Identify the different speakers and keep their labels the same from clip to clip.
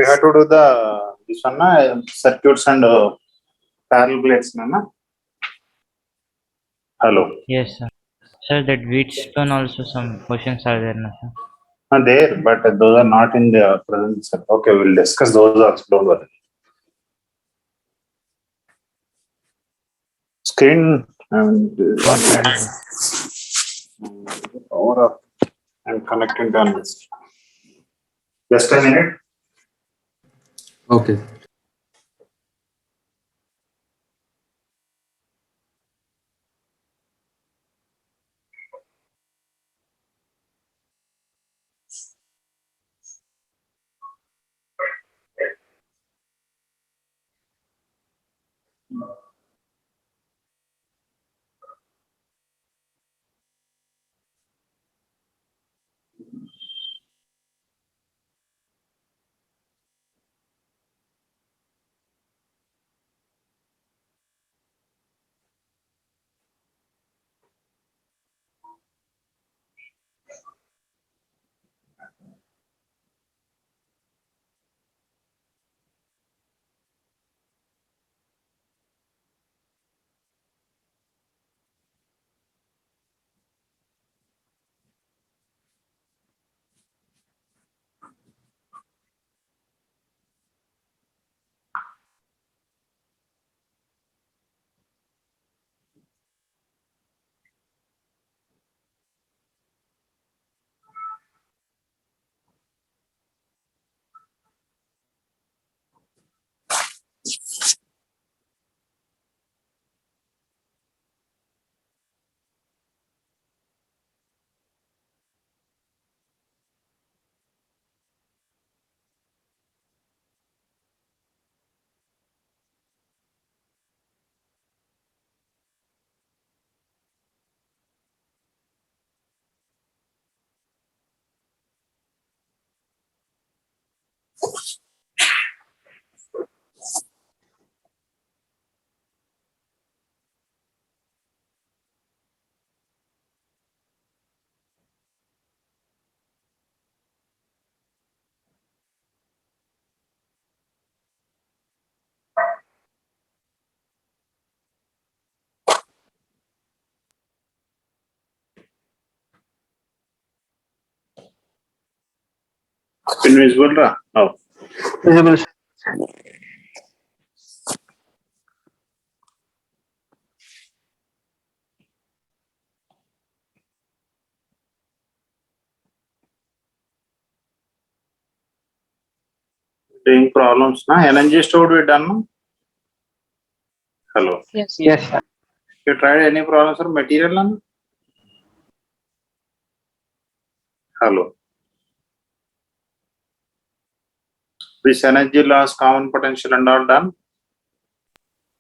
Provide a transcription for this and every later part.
Speaker 1: We have to do the this one circuits and parallel plates, na? Hello.
Speaker 2: Yes, sir. Sir, that Wheatstone also some questions are there, na, sir?
Speaker 1: There, but those are not in the present set. Okay, we'll discuss those also. Don't worry. Screen and
Speaker 2: Not ready, sir.
Speaker 1: power up and connecting to this. Just a minute.
Speaker 3: Okay.
Speaker 1: Screen visible, ra? Oh.
Speaker 4: Visible.
Speaker 1: Doing problems, na? Energy stored we done, no? Hello.
Speaker 4: Yes, sir.
Speaker 1: You tried any problems for material, na? Hello. This energy loss, common potential and all done?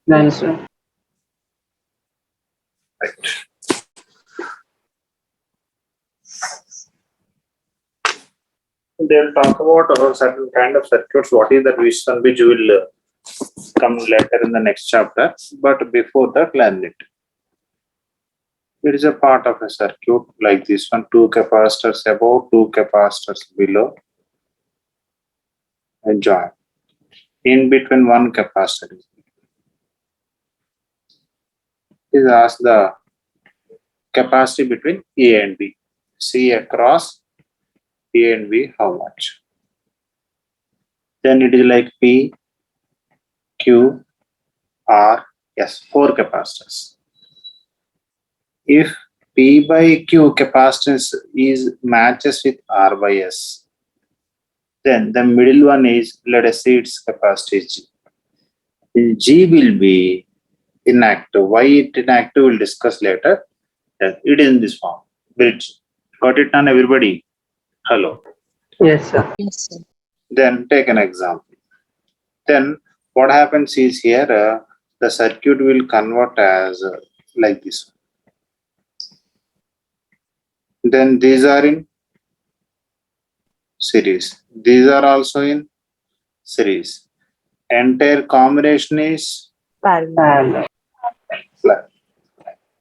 Speaker 4: Done, sir.
Speaker 1: Right. They'll talk about certain kind of circuits. What is that which will come later in the next chapter. But before that, learn it. It is a part of a circuit like this one. Two capacitors above, two capacitors below. And join. In between one capacitor is ask the capacity between A and B. C across A and B, how much? Then it is like P, Q, R, S, four capacitors. If P by Q capacitance is matches with R by S, then the middle one is, let us say its capacity G. G will be inactive. Why it inactive we'll discuss later. Then it is in this form. Bridge. Got it done, everybody? Hello.
Speaker 4: Yes, sir.
Speaker 5: Yes, sir.
Speaker 1: Then take an example. Then what happens is here the circuit will convert as like this. Then these are in series. These are also in series. Entire combination is
Speaker 4: Parallel.
Speaker 1: flat.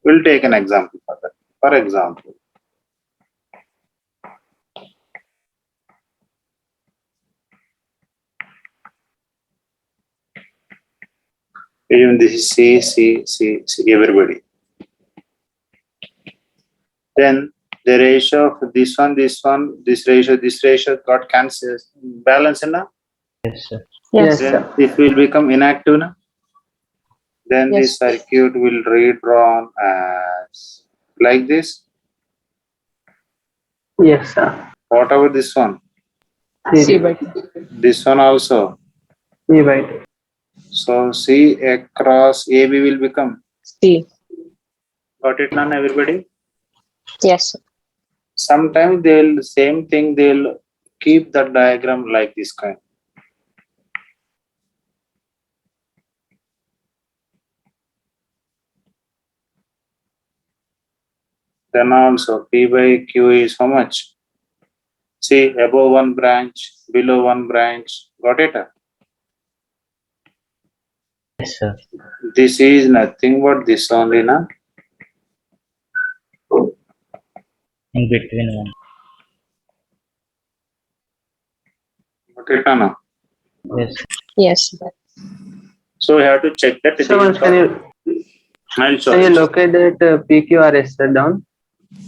Speaker 1: We'll take an example for that. For example, Even this is C, everybody. Then the ratio of this one, this ratio got cancelled, balance na?
Speaker 2: Yes, sir.
Speaker 4: Yes,
Speaker 1: Then
Speaker 4: sir.
Speaker 1: it will become inactive na? Then the
Speaker 5: Yes.
Speaker 1: circuit will redrawn as like this.
Speaker 4: Yes, sir.
Speaker 1: What about this one?
Speaker 5: C by 2.
Speaker 1: This one also.
Speaker 4: C by 2.
Speaker 1: So C across AB will become.
Speaker 5: C.
Speaker 1: Got it, none, everybody?
Speaker 5: Yes, sir.
Speaker 1: Sometimes they'll same thing, they'll keep the diagram like this kind. Then also P by Q is how much? See, above one branch, below one branch. Got it?
Speaker 2: Yes, sir.
Speaker 1: This is nothing but this only, na?
Speaker 2: In between one.
Speaker 1: Got it, na?
Speaker 2: Yes.
Speaker 5: Yes, sir.
Speaker 1: So we have to check that.
Speaker 4: So once can
Speaker 1: I'll show
Speaker 4: you
Speaker 1: you.
Speaker 4: locate that PQRS down?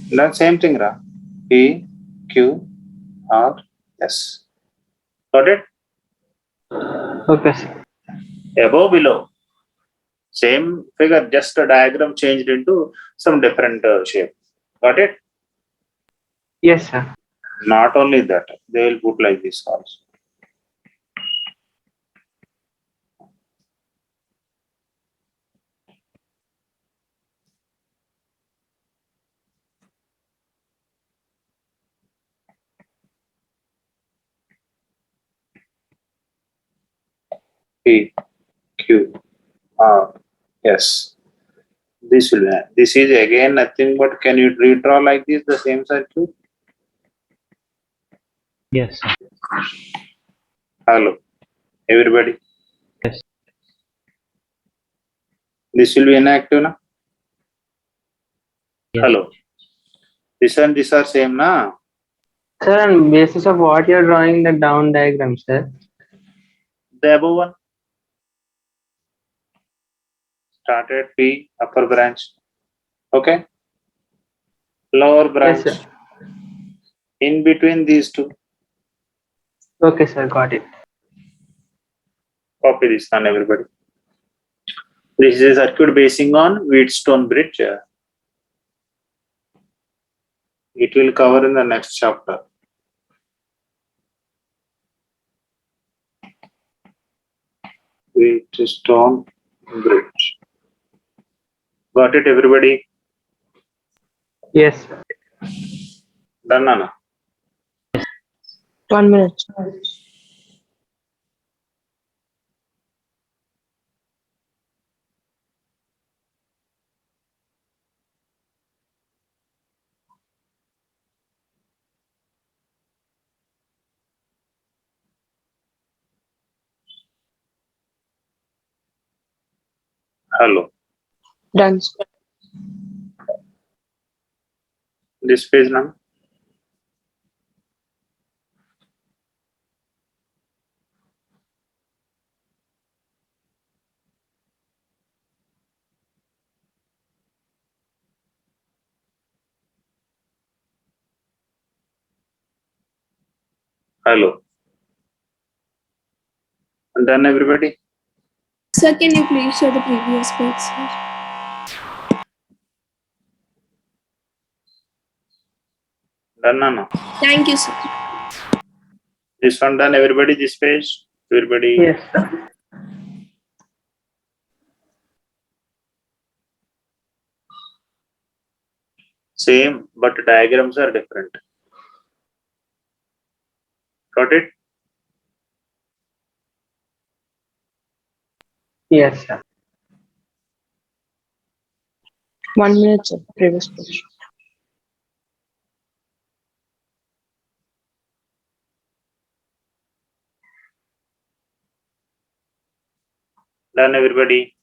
Speaker 1: The same thing, ra? P, Q, R, S. Got it?
Speaker 4: Okay, sir.
Speaker 1: Above, below. Same figure, just a diagram changed into some different shape. Got it?
Speaker 4: Yes, sir.
Speaker 1: Not only that, they will put like this also. P, Q, R, S. This will be. This is again nothing but, can you redraw like this the same circuit?
Speaker 2: Yes, sir.
Speaker 1: Hello, everybody.
Speaker 2: Yes.
Speaker 1: This will be inactive, na?
Speaker 2: Yes.
Speaker 1: Hello. This and this are same, na?
Speaker 4: Sir, on basis of what you're drawing the down diagram, sir?
Speaker 1: The above one. Started P, upper branch. Okay. Lower branch.
Speaker 4: Yes, sir.
Speaker 1: In between these two.
Speaker 4: Okay, sir. Got it.
Speaker 1: Copy this one, everybody. This is a circuit basing on Wheatstone bridge. It will cover in the next chapter. Wheatstone bridge. Got it, everybody?
Speaker 4: Yes, sir.
Speaker 1: Done, Anna?
Speaker 5: 1 minute.
Speaker 1: Hello.
Speaker 5: Done, sir.
Speaker 1: This page now. Hello. Done, everybody?
Speaker 6: Sir, can you please show the previous page, sir?
Speaker 1: Done, Anna?
Speaker 6: Thank you, sir.
Speaker 1: This one done, everybody? This page? Everybody?
Speaker 4: Yes, sir.
Speaker 1: Same, but diagrams are different. Got it?
Speaker 4: Yes, sir.
Speaker 5: 1 minute, sir. Previous page.
Speaker 1: Done, everybody?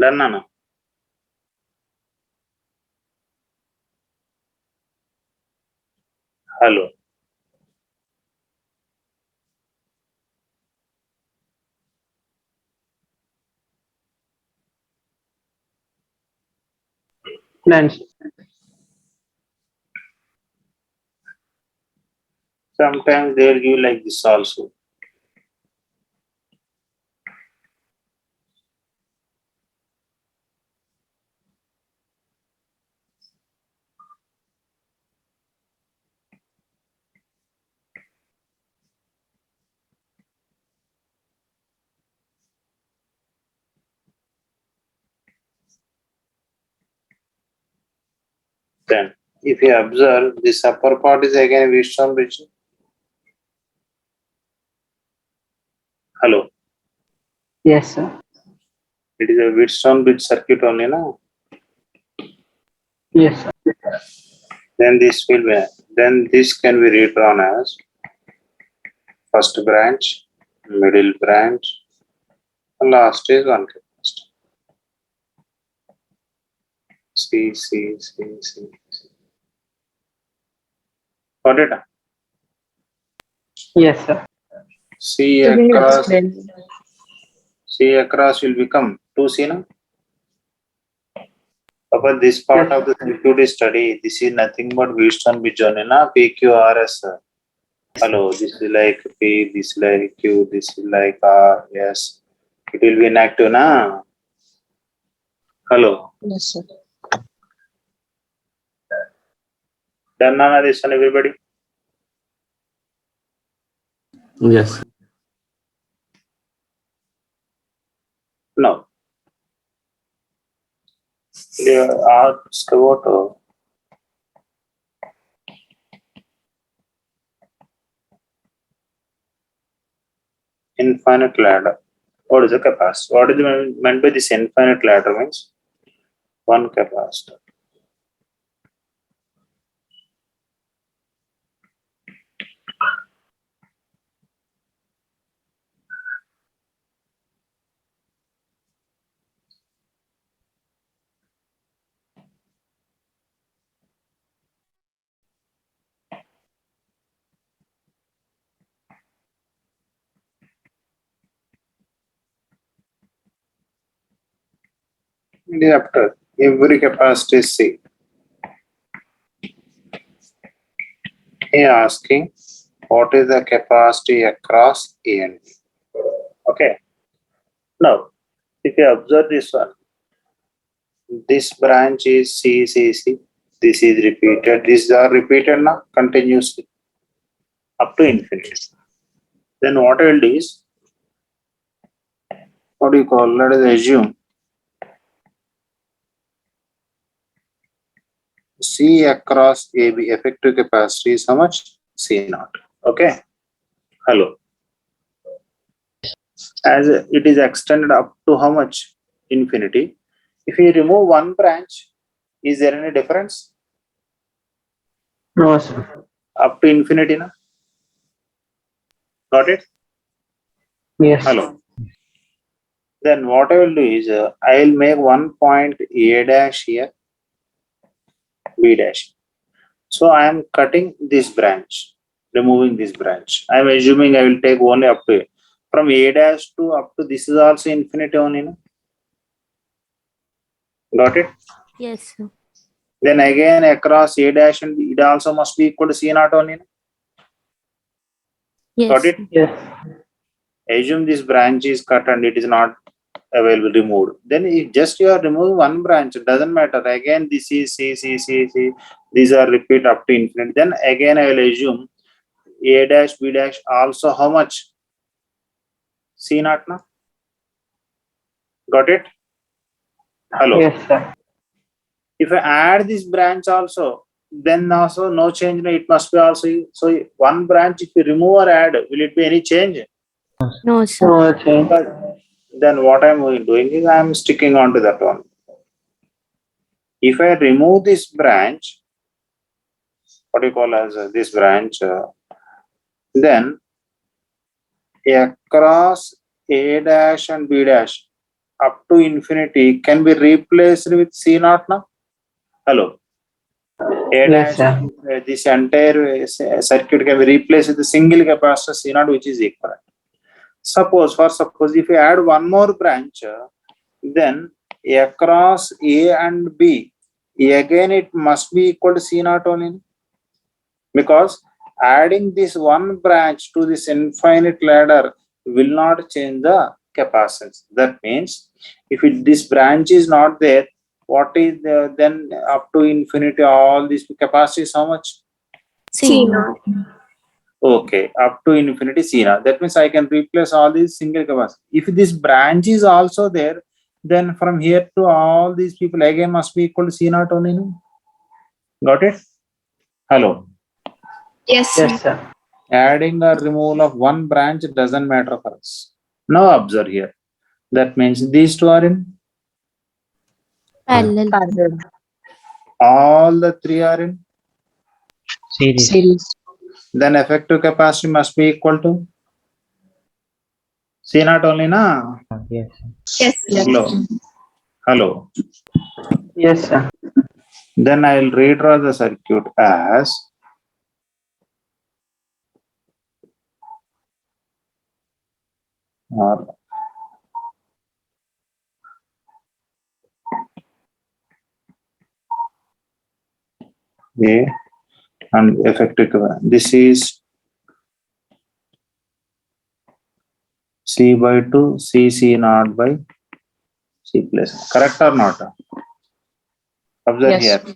Speaker 1: Done, Nana? Hello.
Speaker 4: Done.
Speaker 1: Sometimes they'll give like this also. Then, if you observe, this upper part is again Wheatstone bridge. Hello.
Speaker 4: Yes, sir.
Speaker 1: It is a Wheatstone bridge circuit only, no?
Speaker 4: Yes, sir.
Speaker 1: Then this will be, then this can be redrawn as first branch, middle branch, and last is one capacity. C. Got it?
Speaker 4: Yes, sir.
Speaker 1: C
Speaker 5: Can you
Speaker 1: across,
Speaker 5: explain?
Speaker 1: C across will become 2C, no? But this part
Speaker 4: Yes,
Speaker 1: of the circuit study, this is nothing but Wheatstone bridge only, na? PQRS. Hello, this is like P, this is like Q, this is like R, yes. It will be inactive, na? Hello.
Speaker 5: Yes, sir.
Speaker 1: Done, Nana, this one, everybody?
Speaker 3: Yes.
Speaker 1: No. Ask about infinite ladder. What is the capacitor? What is meant by this infinite ladder means? One capacitor. After every capacitor is C. He asking what is the capacity across A and B. Okay. Now, if you observe this one, this branch is C. This is repeated. These are repeated now continuously up to infinity. Then what I will do is, what do you call? Let us assume C across AB effective capacity is how much? C naught. Okay. Hello. As it is extended up to how much? Infinity. If you remove one branch, is there any difference?
Speaker 4: no, sir.
Speaker 1: Up to infinity, na? Got it?
Speaker 4: Yes.
Speaker 1: Hello. Then what I will do is, I will make one point A dash here, B dash. So I am cutting this branch, removing this branch. I am assuming I will take only up to from A dash to up to this is also infinity only, na? Got it?
Speaker 7: Yes, sir.
Speaker 1: Then again across A dash and B, it also must be equal to C naught only, na?
Speaker 7: Yes.
Speaker 1: Got it?
Speaker 4: Yes.
Speaker 1: Assume this branch is cut and it is not available, removed. Then if just you are removing one branch, it doesn't matter. Again, this is C. These are repeat up to infinity. Then again, I will assume A dash, B dash also how much? C naught, na? Got it? Hello.
Speaker 4: Yes, sir.
Speaker 1: If I add this branch also, then also no change. No, it must be also. So one branch, if you remove or add, will it be any change?
Speaker 7: No, sir.
Speaker 4: No change.
Speaker 1: Then what I'm doing is I'm sticking on to that one. If I remove this branch, what do you call as this branch, then across A dash and B dash, up to infinity can be replaced with C naught now? Hello. A
Speaker 4: Yes,
Speaker 1: dash,
Speaker 4: sir.
Speaker 1: this entire circuit can be replaced with a single capacitor C naught which is equivalent. Suppose if you add one more branch, then across A and B, again it must be equal to C naught only. Because adding this one branch to this infinite ladder will not change the capacitance. That means if this branch is not there, what is then up to infinity all these capacity is how much?
Speaker 6: C naught.
Speaker 1: Okay, up to infinity C naught. That means I can replace all these single capacity. If this branch is also there, then from here to all these people again must be equal to C naught only. No? Got it? Hello.
Speaker 6: Yes, sir.
Speaker 4: Yes, sir.
Speaker 1: Adding or removal of one branch doesn't matter for us. Now observe here. That means these two are in,
Speaker 7: Parallel.
Speaker 5: Parallel.
Speaker 1: all the three are in.
Speaker 2: Series.
Speaker 5: Series.
Speaker 1: Then effective capacity must be equal to C naught only, na?
Speaker 2: Yes.
Speaker 6: Yes, sir.
Speaker 1: Hello. Hello.
Speaker 4: Yes, sir.
Speaker 1: Then I will redraw the circuit as or A and effective capacity. This is C by 2, C naught by C plus. Correct or not? Observe
Speaker 5: Yes.
Speaker 1: here.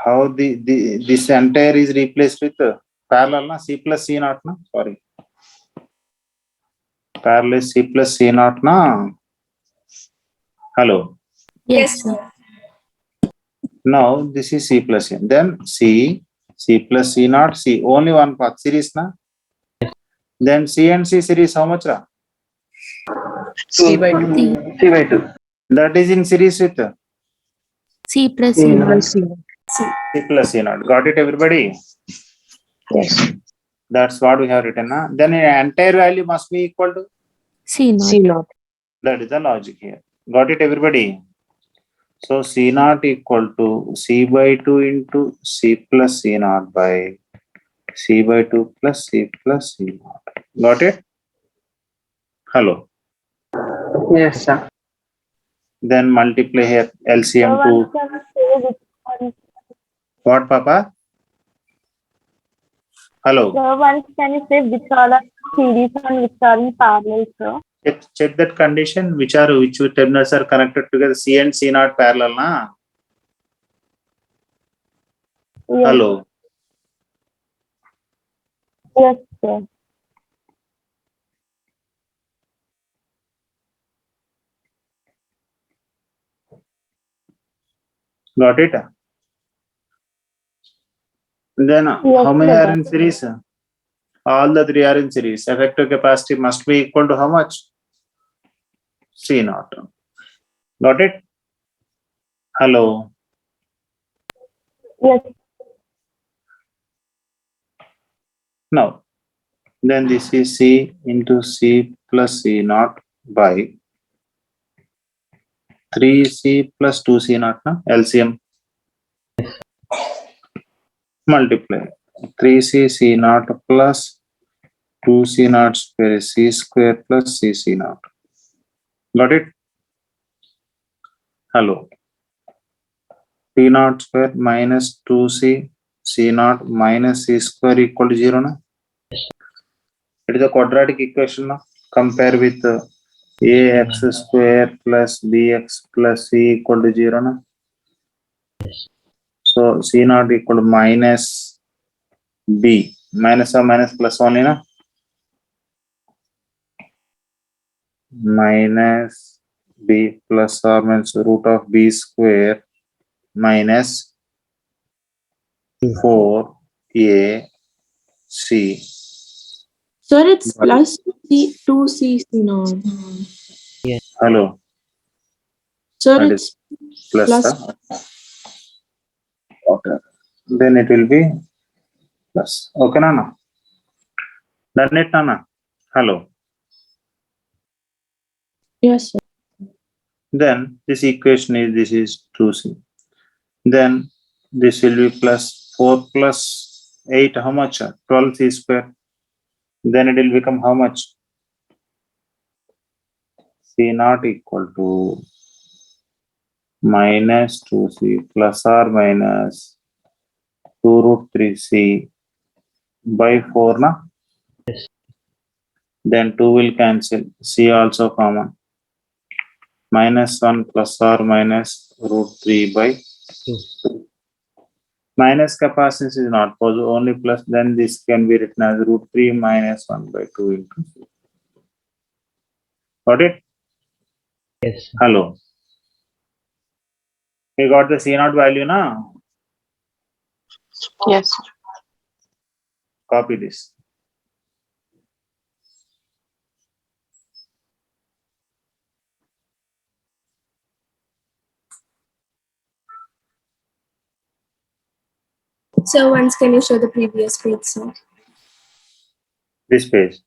Speaker 1: How this entire is replaced with parallel na C plus C naught na? Sorry. Parallel C plus C naught na? Hello.
Speaker 7: Yes, sir.
Speaker 1: Now this is C plus C. Then C plus C naught, C. Only one path series na? Then C and C series how much ra?
Speaker 5: C by 2.
Speaker 4: C by 2.
Speaker 1: That is in series with
Speaker 7: C plus
Speaker 4: C
Speaker 7: C
Speaker 4: naught.
Speaker 7: naught.
Speaker 5: C.
Speaker 1: C plus C naught. Got it everybody?
Speaker 5: Yes.
Speaker 1: That's what we have written na? Then entire value must be equal to,
Speaker 7: C naught.
Speaker 5: C naught.
Speaker 1: that is the logic here. Got it everybody? So C naught equal to C by 2 into C plus C naught by C by 2 plus C plus C naught. Got it? Hello.
Speaker 4: Yes, sir.
Speaker 1: Then multiply here LCM to what, Papa? Hello.
Speaker 8: So once can you say which all are series and which are in parallel, sir?
Speaker 1: Check that condition. Which two terminals are connected together? C and C naught parallel, na?
Speaker 8: Yes,
Speaker 1: Hello.
Speaker 8: yes, sir.
Speaker 1: Got it? Then
Speaker 8: Yes,
Speaker 1: how many
Speaker 8: sir.
Speaker 1: are in series? All the three are in series. Effective capacity must be equal to how much? C naught. Got it? Hello.
Speaker 8: Yes,
Speaker 1: Now, then this is C into C plus C naught by 3C plus 2C naught, na? LCM. Multiply 3C C naught plus 2C naught square is C square plus CC naught. Got it? Hello. T naught square minus 2C C naught minus C square equal to 0, na? It is a quadratic equation, na? Compare with ax square plus bx plus c equal to 0, na? So C naught equal to minus b. Minus or minus plus only, na? Minus b plus or minus root of b square minus 4ac.
Speaker 9: Sir, it's plus C 2C naught.
Speaker 1: Hello.
Speaker 9: Sir,
Speaker 1: That
Speaker 9: it's
Speaker 1: is plus.
Speaker 9: plus.
Speaker 1: Okay. Then it will be plus. Okay, Nana. Done it, Nana. Hello.
Speaker 9: Yes, sir.
Speaker 1: Then this equation is, this is 2c. Then this will be plus 4 plus 8, how much? 12c square. Then it will become how much? C naught equal to minus 2c plus or minus 2 root 3c by 4, na?
Speaker 2: Yes.
Speaker 1: Then 2 will cancel, c also common. Minus 1 plus or minus root 3 by 2. Minus capacitance is not possible, only plus, then this can be written as root 3 minus 1 by 2 into c. Got it?
Speaker 2: Yes, sir.
Speaker 1: Hello. We got the C naught value now.
Speaker 5: Yes.
Speaker 1: Copy this.
Speaker 6: So once can you show the previous page, sir?
Speaker 1: This page.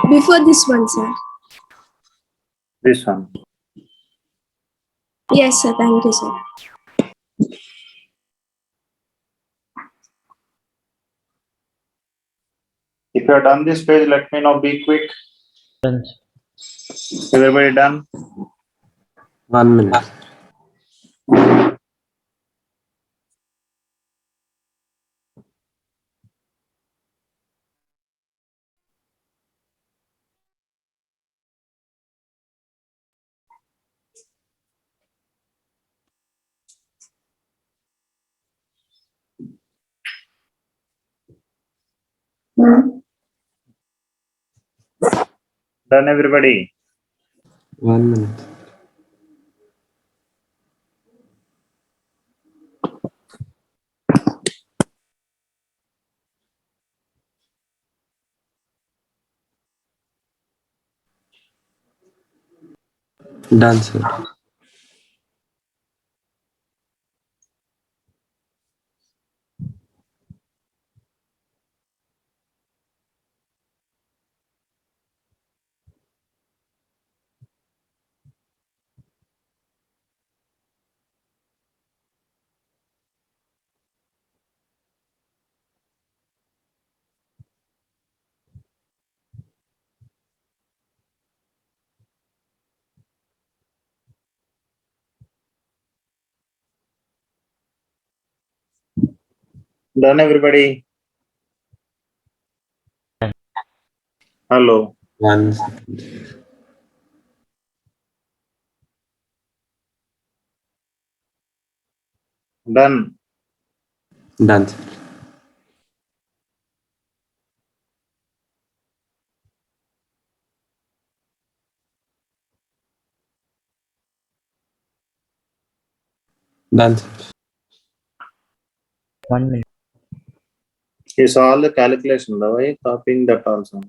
Speaker 6: Before this one, sir.
Speaker 1: This one.
Speaker 6: Yes, sir. Thank you, sir.
Speaker 1: If you have done this page, let me know. Be quick.
Speaker 2: Done, sir.
Speaker 1: Everybody done?
Speaker 3: 1 minute.
Speaker 1: Done, everybody?
Speaker 3: 1 minute. Done, sir.
Speaker 1: Done, everybody? Hello.
Speaker 3: 1 second.
Speaker 1: Done.
Speaker 3: Done, sir. Done, sir.
Speaker 2: 1 minute.
Speaker 1: You saw all the calculation, though. Why are you copying that also?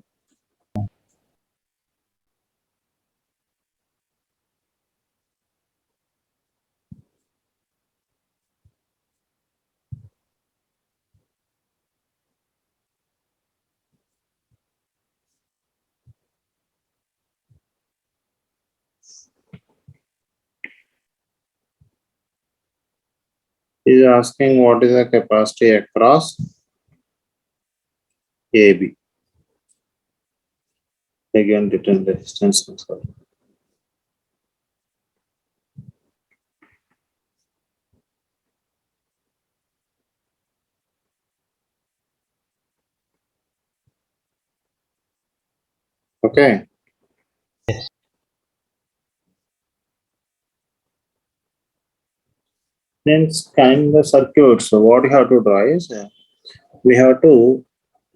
Speaker 1: He's asking what is the capacity across AB. Again, written resistance. Okay.
Speaker 2: Yes.
Speaker 1: Then scan the circuit. So what you have to draw is, we have to,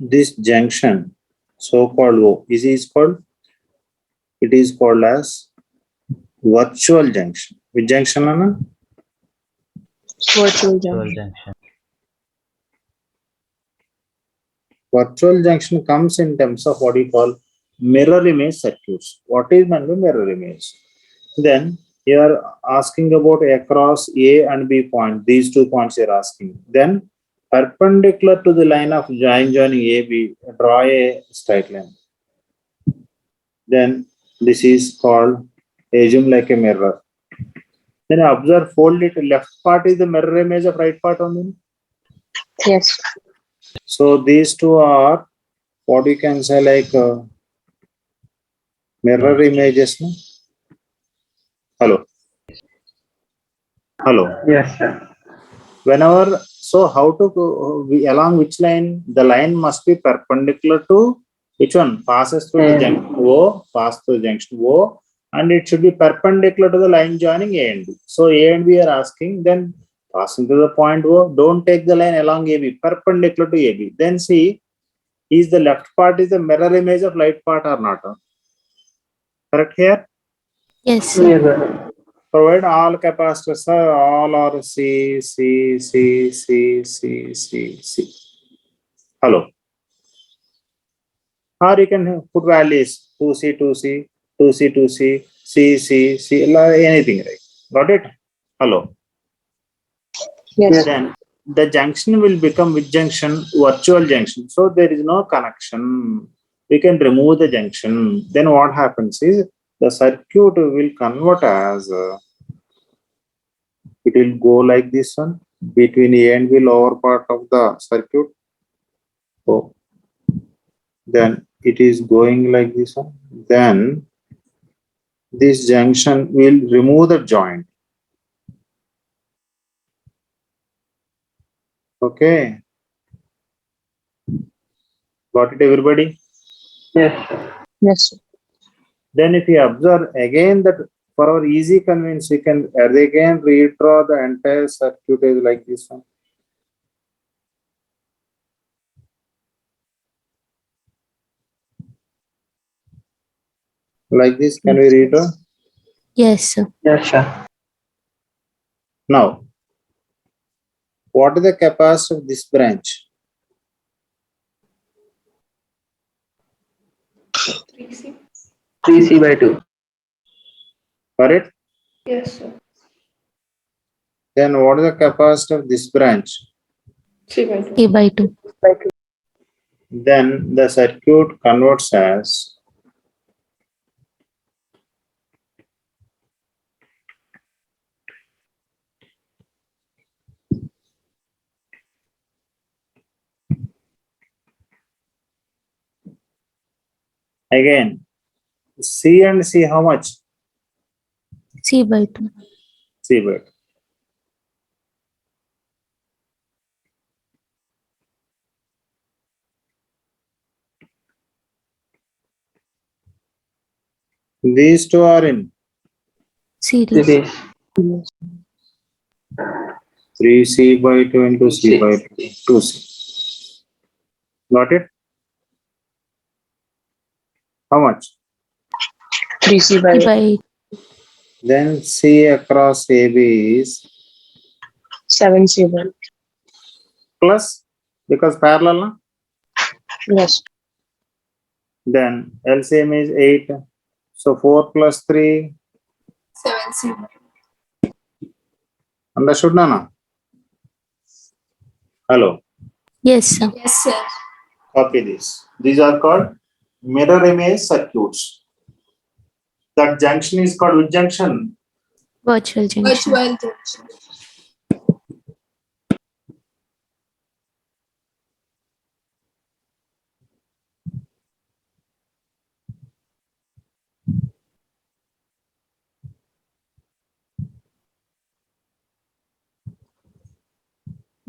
Speaker 1: this junction, so-called O, it is called as virtual junction. Which junction, Anna?
Speaker 5: Virtual
Speaker 2: Dual
Speaker 5: junction.
Speaker 2: junction.
Speaker 1: Virtual junction comes in terms of what you call mirror image circuits. What is meant by mirror image? Then you are asking about across A and B point. These 2 points you are asking. Then perpendicular to the line of joining AB, draw a straight line. Then this is called assume like a mirror. Then observe, fold it. Left part is the mirror image of right part only.
Speaker 5: Yes.
Speaker 1: So these two are what you can say like mirror images. No? Hello. Hello.
Speaker 4: Yes, sir.
Speaker 1: Whenever, so how to go, along which line? The line must be perpendicular to which one? Passes through the junction O, pass through the junction O, and it should be perpendicular to the line joining A and B. So A and B are asking, then passing to the point O, don't take the line along AB, perpendicular to AB. Then see, is the left part is the mirror image of right part or not? Correct here?
Speaker 7: Yes, sir.
Speaker 4: Yes, sir.
Speaker 1: Provide all capacitors, all are C. Hello. Or you can put values 2C, 2C, 2C, 2C, C, anything, right? Got it? Hello.
Speaker 5: Yes.
Speaker 1: Then the junction will become which junction? Virtual junction. So there is no connection. We can remove the junction. Then what happens is the circuit will convert as it will go like this one between A and B lower part of the circuit. So then it is going like this one. Then this junction will remove the joint. Okay. Got it, everybody?
Speaker 4: Yes, sir.
Speaker 5: Yes. Sir.
Speaker 1: Then if you observe again that for our easy convenience, we can again redraw the entire circuit as like this one. Like this, can we redraw?
Speaker 7: Yes, sir.
Speaker 4: Yes, sir.
Speaker 1: Now, what is the capacity of this branch?
Speaker 6: 3C.
Speaker 4: 3C by 2.
Speaker 1: Correct?
Speaker 6: Yes, sir.
Speaker 1: Then what is the capacity of this branch?
Speaker 6: 3/2.
Speaker 7: 3/2.
Speaker 1: Then the circuit converts as again C and C how much?
Speaker 7: C/2.
Speaker 1: C by 2. These two are in
Speaker 7: Series.
Speaker 4: Series.
Speaker 1: 3C by 2 into C by 2. 2C. Got it? How much?
Speaker 5: 3C by
Speaker 7: 3/8.
Speaker 1: Then C across AB is
Speaker 5: 7C by.
Speaker 1: plus because parallel. Na?
Speaker 5: Yes.
Speaker 1: Then LCM is 8. So 4 plus 3.
Speaker 6: 7C.
Speaker 1: Understood, Nana? Hello.
Speaker 7: Yes, sir.
Speaker 6: Yes, sir.
Speaker 1: Copy this. These are called mirror image circuits. That junction is called which junction?
Speaker 7: Virtual junction.
Speaker 6: Virtual junction.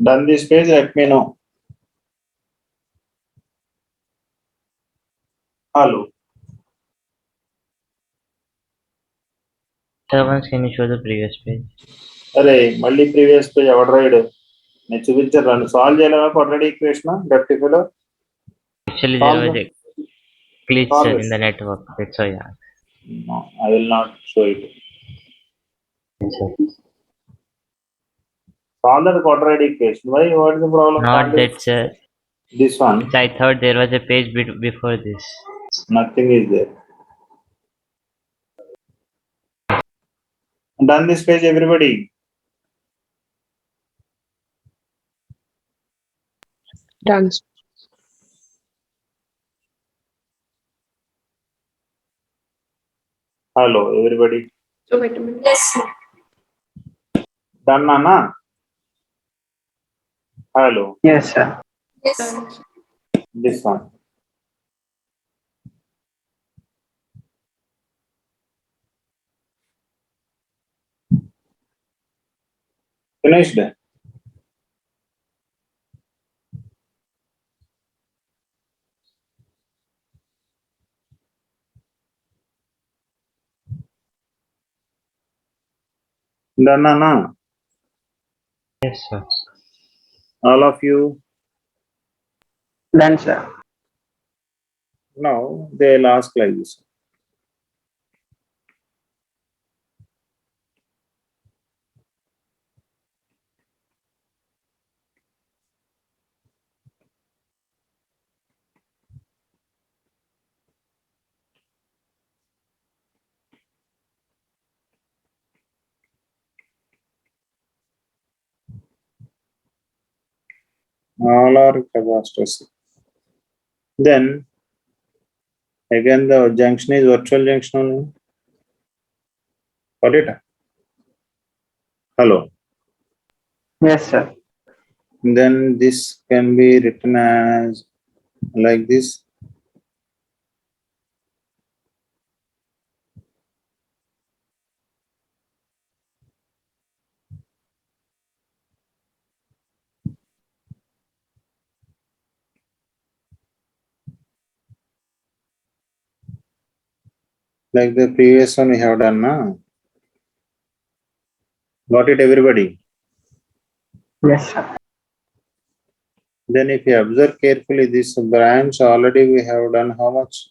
Speaker 1: Done this page, let me know. Hello.
Speaker 2: Sir, once can you show the previous page?
Speaker 1: అరే మళ్ళీ previous page ఎవడు రాయడు నేను చూపించాను solve చేయలేమా already equation డెప్టిఫీలో
Speaker 2: Actually, there was a glitch sir,
Speaker 1: Always.
Speaker 2: in the network. That's why. Yeah.
Speaker 1: No, I will not show it.
Speaker 2: Yes, sir.
Speaker 1: Solve that quadratic equation. Why? What is the problem?
Speaker 2: Not
Speaker 1: Solve
Speaker 2: that, sir.
Speaker 1: this one.
Speaker 2: I thought there was a page before this.
Speaker 1: Nothing is there. Done this page, everybody.
Speaker 5: Done.
Speaker 1: Hello, everybody.
Speaker 9: So wait a minute.
Speaker 6: Yes, sir.
Speaker 1: Done, Nana? Hello,
Speaker 4: Yes, sir.
Speaker 6: Yes, sir.
Speaker 9: Done.
Speaker 1: this one. Finished? Done, Nana?
Speaker 2: Yes, sir.
Speaker 1: All of you?
Speaker 4: Done, sir.
Speaker 1: Now they'll ask like this. All are capacitors. Then again the junction is virtual junction only. Got it? Hello.
Speaker 4: Yes, sir.
Speaker 1: Then this can be written as like this. Like the previous one we have done, na? Got it, everybody?
Speaker 4: Yes, sir.
Speaker 1: Then if you observe carefully, this branch already we have done how much?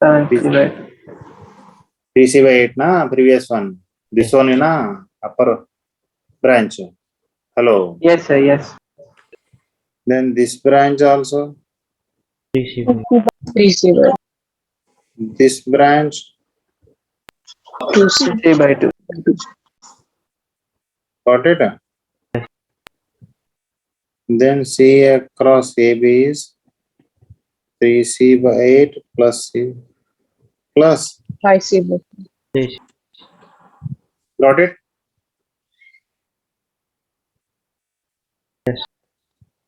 Speaker 4: 70 by
Speaker 1: 3C by 8, na? Previous one. This one is na? Upper branch. Hello.
Speaker 4: Yes, sir. Yes.
Speaker 1: Then this branch also.
Speaker 2: 3C.
Speaker 5: 3C by
Speaker 1: This branch.
Speaker 5: 2C.
Speaker 4: 3 by 2.
Speaker 1: Got it? Then C across AB is 3C by 8 plus C plus.
Speaker 5: 5C by
Speaker 2: 3C.
Speaker 1: Got it?
Speaker 2: Yes.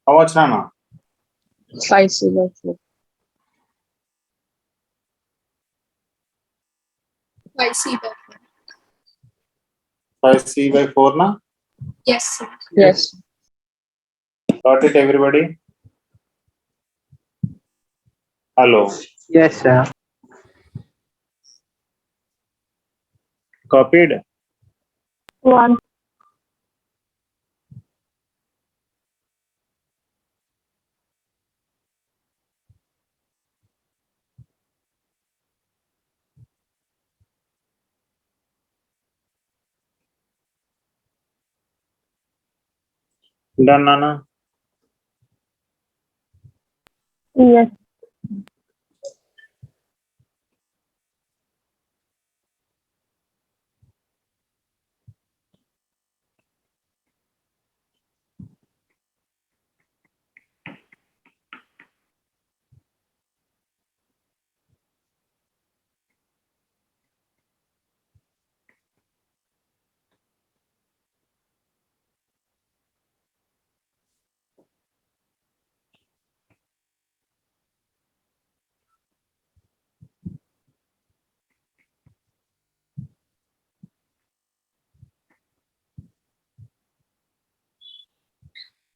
Speaker 1: How much, Rama?
Speaker 5: 5C by 4.
Speaker 6: 5C by
Speaker 1: 5C by 4, na?
Speaker 6: Yes, sir.
Speaker 5: Yes.
Speaker 1: Got it, everybody? Hello.
Speaker 4: Yes, sir.
Speaker 1: Copied?
Speaker 8: One.
Speaker 1: Done, Nana?
Speaker 8: Yes.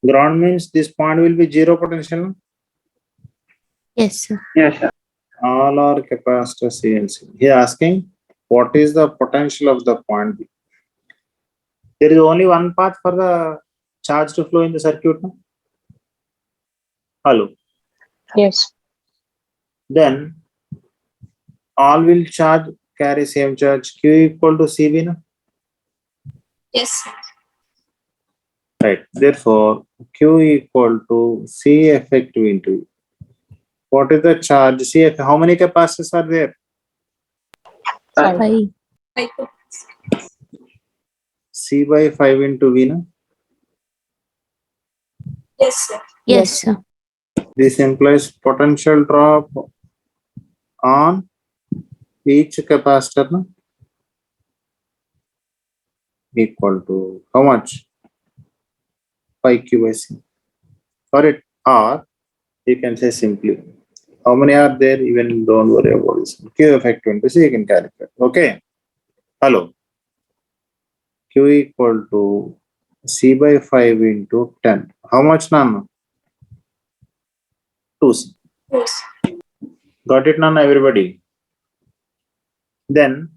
Speaker 1: Ground means this point will be zero potential.
Speaker 7: Yes, sir.
Speaker 4: Yes, sir.
Speaker 1: All are capacitor CNC. He is asking what is the potential of the point B. There is only one path for the charge to flow in the circuit. No? Hello.
Speaker 5: Yes.
Speaker 1: Then all will charge carry same charge. Q equal to CB. No?
Speaker 6: Yes, sir.
Speaker 1: Right. Therefore, Q equal to C effective into E. What is the charge? C. How many capacitors are there?
Speaker 5: 5.
Speaker 7: 5.
Speaker 1: C by 5 into V. No?
Speaker 6: Yes, sir.
Speaker 7: Yes, sir.
Speaker 1: This implies potential drop on each capacitor. No? equal to how much? 5Q by C. Got it? Or you can say simply, how many are there? Even don't worry about this. Q effect 20, so you can calculate. Okay. Hello. Q equal to C by 5 into 10. How much, Nana? 2C.
Speaker 6: Yes.
Speaker 1: Got it, Nana, everybody? Then,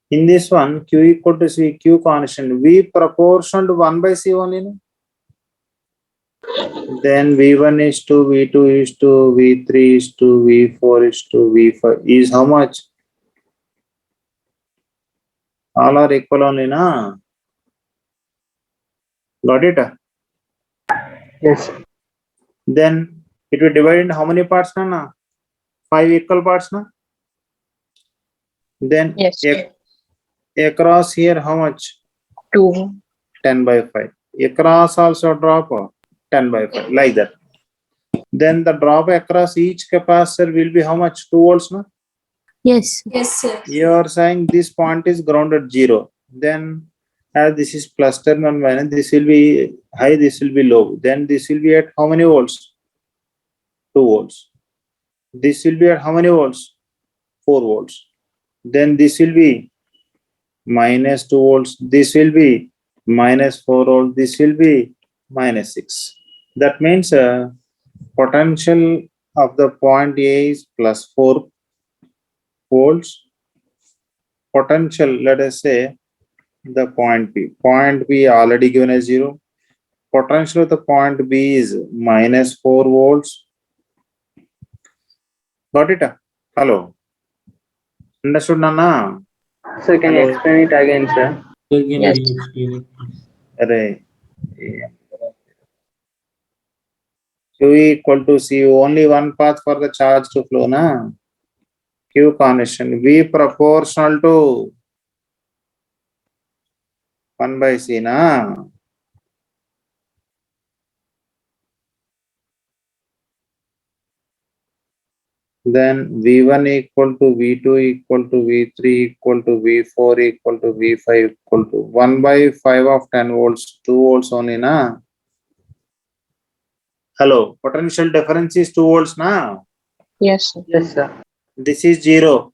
Speaker 1: in this one, Q equal to C, Q constant, V proportional to 1 by C only, no? Then V1 is to V2 is to V3 is to V4 is to V5 is how much? All are equal only, na? Got it?
Speaker 4: Yes.
Speaker 1: Then it will divide into how many parts, na? 5 equal parts, na? Then
Speaker 5: Yes.
Speaker 1: across here how much?
Speaker 5: 2.
Speaker 1: 10 by 5. Across also drop 10 by 5, like that. Then the drop across each capacitor will be how much? 2 volts, na?
Speaker 7: Yes.
Speaker 6: Yes, sir.
Speaker 1: You are saying this point is grounded 0. Then as this is plus terminal minus, this will be high, this will be low. Then this will be at how many volts? 2 volts. This will be at how many volts? 4 volts. Then this will be minus 2 volts. This will be minus 4 volts. This will be minus 6. That means potential of the point A is plus 4 volts. Potential, let us say, the point B. Point B already given as 0. Potential of the point B is minus 4 volts. Got it? Hello? Understood, Nana?
Speaker 4: Sir, can you
Speaker 1: Hello?
Speaker 4: explain it again, sir?
Speaker 5: Yes.
Speaker 1: Array. Q equal to C. Only one path for the charge to flow, na? Q constant. V proportional to 1 by C, na? Then V1 equal to V2 equal to V3 equal to V4 equal to V5 equal to 1 by 5 of 10 volts, 2 volts only, na? Hello, potential difference is 2 volts, na?
Speaker 5: Yes, sir.
Speaker 4: Yes, sir.
Speaker 1: This is 0.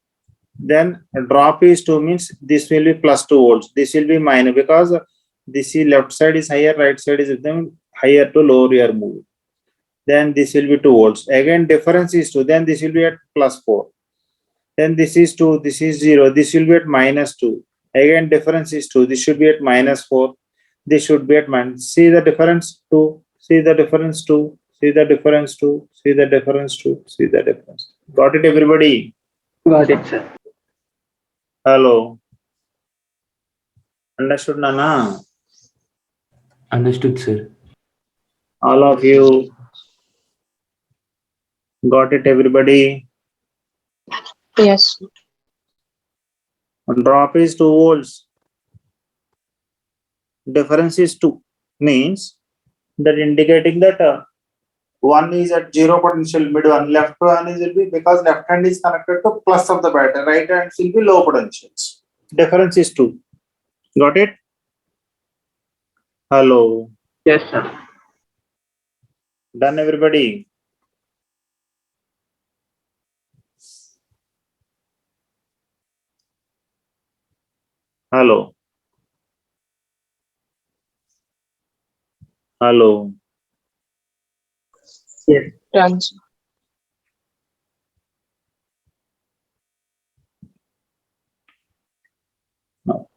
Speaker 1: Then a drop is 2 means this will be plus 2 volts. This will be minus because this is left side is higher, right side is them higher to lower you are moving. Then this will be 2 volts. Again, difference is 2. Then this will be at plus 4. Then this is 2. This is 0. This will be at minus 2. Again, difference is 2. This should be at minus 4. This should be at minus. See the difference 2. See the difference 2. See the difference 2. See the difference 2. See the difference. Got it, everybody?
Speaker 4: Got it, sir.
Speaker 1: Hello. Understood, Nana?
Speaker 3: Understood, sir.
Speaker 1: All of you got it, everybody?
Speaker 5: Yes.
Speaker 1: Drop is 2 volts. Difference is 2. Means that indicating that one is at 0 potential, mid one, left one is will be because left hand is connected to plus of the battery, right hand will be low potentials. Difference is 2. Got it? Hello.
Speaker 4: Yes, sir.
Speaker 1: Done, everybody? Hello. Hello.
Speaker 4: Yes.
Speaker 5: Done, sir.
Speaker 1: No.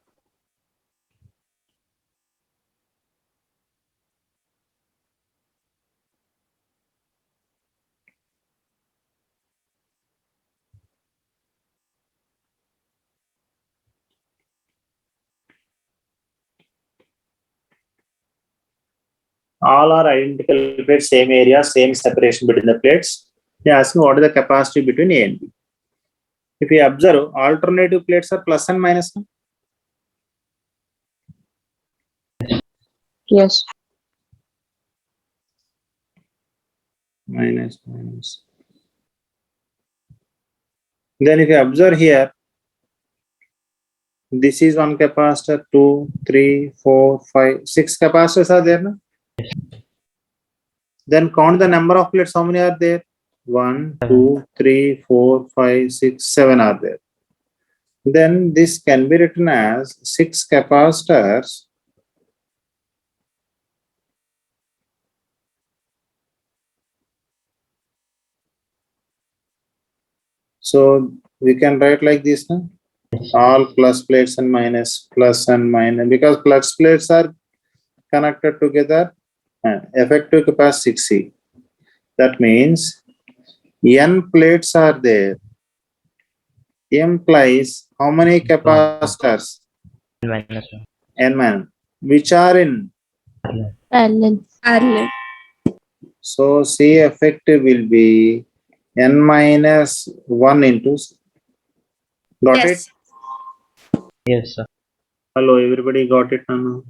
Speaker 1: All are identical plates, same area, same separation between the plates. They ask me what is the capacity between A and B. If you observe, alternative plates are plus and minus.
Speaker 5: Yes.
Speaker 1: Minus, minus. Then if you observe here, This is one capacitor, 2, 3, 4, 5, 6 capacitors are there, no? Then count the number of plates. How many are there? 1, 2, 3, 4, 5, 6, 7 are there. Then this can be written as 6 capacitors so we can write like this, no? All plus plates and minus, plus and minus, because plus plates are connected together and effective capacity 6C. That means n plates are there. Implies how many capacitors?
Speaker 2: minus 1.
Speaker 1: N minus, which are in.
Speaker 7: Parallel.
Speaker 6: Parallel.
Speaker 1: So C effective will be n minus 1 into. Got it?
Speaker 6: Yes.
Speaker 2: Yes, sir.
Speaker 1: Hello, everybody got it now?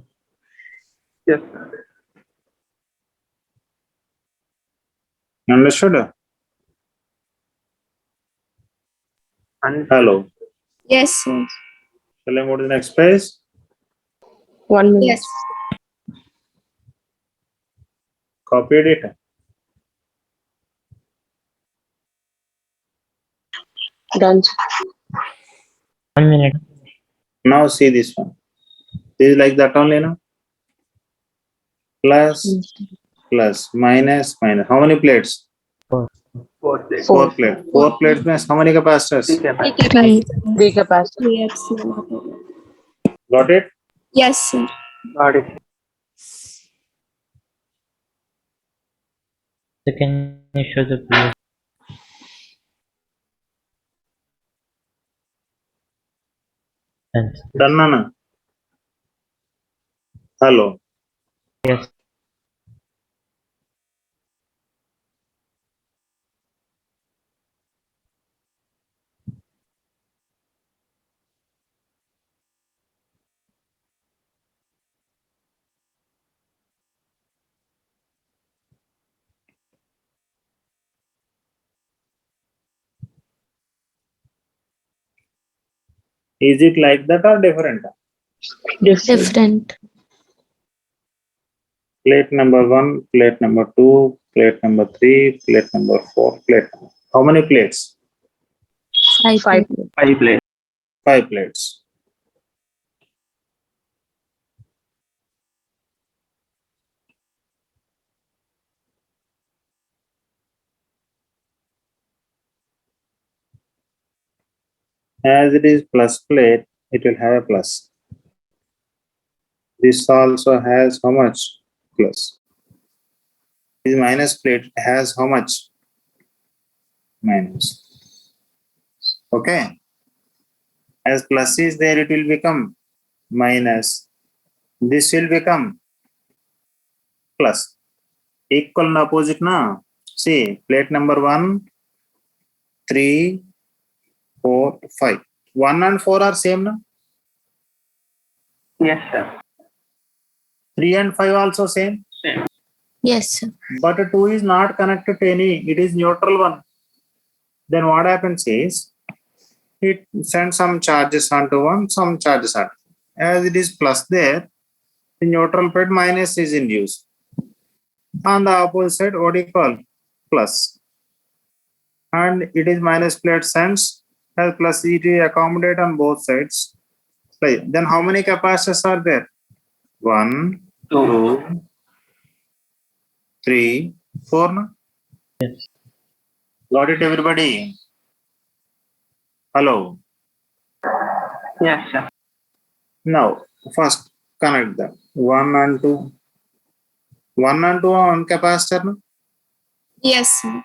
Speaker 4: Yes.
Speaker 1: Understood?
Speaker 4: And
Speaker 1: Hello.
Speaker 6: Yes, sir.
Speaker 1: Shall I move to the next page?
Speaker 5: 1 minute.
Speaker 6: Yes.
Speaker 1: Copied it.
Speaker 5: Done.
Speaker 2: 1 minute.
Speaker 1: Now see this one. This is like that only, no? Plus, plus, minus, minus. How many plates?
Speaker 4: 4 plates.
Speaker 1: 4 plates. 4 plates means how many capacitors?
Speaker 4: 3
Speaker 6: Three
Speaker 4: capacitors.
Speaker 6: capacitors.
Speaker 5: 3 capacitors.
Speaker 6: Yes, sir.
Speaker 1: Got it?
Speaker 6: Yes, sir.
Speaker 4: Got it.
Speaker 2: So can you show the previous? Thanks.
Speaker 1: Done, Nana? Hello.
Speaker 2: Yes.
Speaker 1: Is it like that or different?
Speaker 7: Different.
Speaker 1: Plate number 1, plate number 2, plate number 3, plate number 4, plate. How many plates?
Speaker 7: 5.
Speaker 5: 5.
Speaker 4: 5 plates.
Speaker 1: 5 plates. As it is plus plate, it will have a plus. This also has how much? Plus. This minus plate has how much? Minus. Okay. As plus is there, it will become minus. This will become plus. Equal and opposite na. See, plate number 1, 3, 4, 5. 1 and 4 are same na.
Speaker 4: Yes, sir.
Speaker 1: 3 and 5 also same.
Speaker 7: Yes, sir.
Speaker 1: But 2 is not connected to any. It is neutral one. Then what happens is, it sends some charges onto one, some charges onto. As it is plus there, the neutral plate minus is induced. On the opposite side, what do you call? Plus. And it is minus plate sends as plus it will accommodate on both sides. Right. Then how many capacitors are there? 1, 2, 3, 4. No?
Speaker 2: Yes.
Speaker 1: Got it, everybody? Hello.
Speaker 4: Yes, sir.
Speaker 1: Now, first connect them. 1 and 2. 1 and 2 on capacitor. No?
Speaker 6: Yes, sir.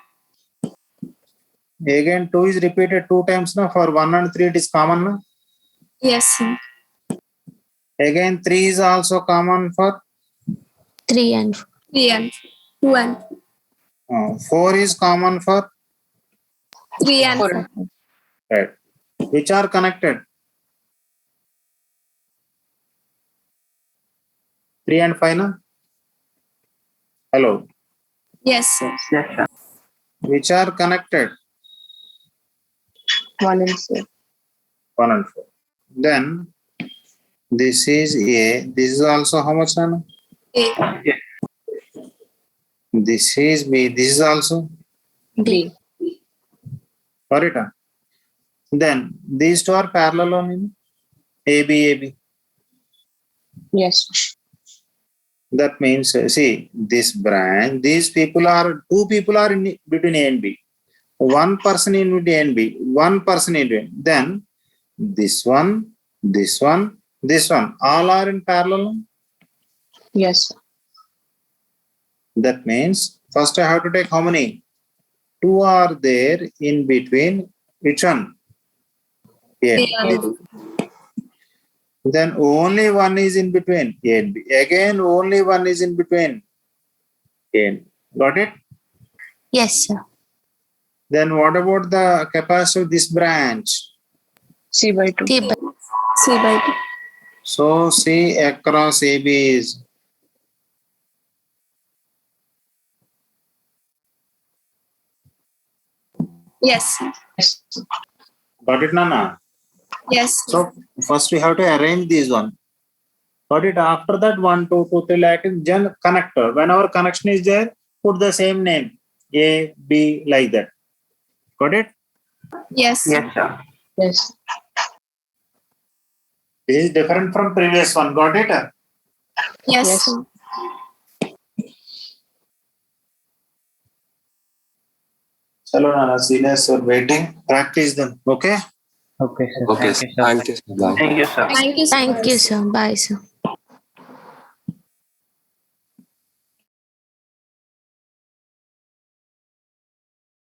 Speaker 1: Again, 2 is repeated 2 times. No? For 1 and 3, it is common. No?
Speaker 6: Yes, sir.
Speaker 1: Again, 3 is also common for
Speaker 7: 3 and 4.
Speaker 6: 3 and 2 and
Speaker 1: 4 is common for
Speaker 6: 3 and
Speaker 5: 4.
Speaker 6: 4.
Speaker 1: right. Which are connected? 3 and 5. No? Hello.
Speaker 6: Yes, sir.
Speaker 4: Yes, sir.
Speaker 1: Which are connected?
Speaker 5: 1 and 4.
Speaker 1: 1 and 4. Then This is A. This is also how much, Nana?
Speaker 6: A.
Speaker 1: This is B. This is also.
Speaker 7: B.
Speaker 1: Got it? Huh? Then these two are parallel only. AB, AB.
Speaker 5: Yes.
Speaker 1: That means, see, this branch, these people are, two people are in between A and B. One person in between A and B. One person in between. Then this one, this one, this one. All are in parallel.
Speaker 5: Yes.
Speaker 1: That means, first I have to take how many? Two are there in between. Which one? A and B. Then only one is in between A and B. Again, only one is in between A and B. Got it?
Speaker 7: Yes, sir.
Speaker 1: Then what about the capacity of this branch?
Speaker 5: C by 2.
Speaker 7: C by
Speaker 6: C by 2.
Speaker 1: So C across AB is
Speaker 6: Yes, sir.
Speaker 5: Yes.
Speaker 1: got it, Nana?
Speaker 6: Yes, sir.
Speaker 1: So first we have to arrange these one. Got it? After that 1, 2, 2, 3 like gen connector. Whenever connection is there, put the same name A, B like that. Got it?
Speaker 6: Yes, sir.
Speaker 4: Yes, sir.
Speaker 5: Yes.
Speaker 1: This is different from previous one. Got it?
Speaker 6: Yes,
Speaker 5: Yes.
Speaker 6: sir.
Speaker 1: Chalo, Nana, seniors are waiting. Practice them. Okay?
Speaker 2: Okay, sir.
Speaker 3: Okay,
Speaker 2: Thank
Speaker 3: sir.
Speaker 2: you, sir.
Speaker 3: Thank you, sir. Bye.
Speaker 4: Thank you, sir.
Speaker 6: Thank you, sir.
Speaker 7: Thank you, sir. Bye, sir.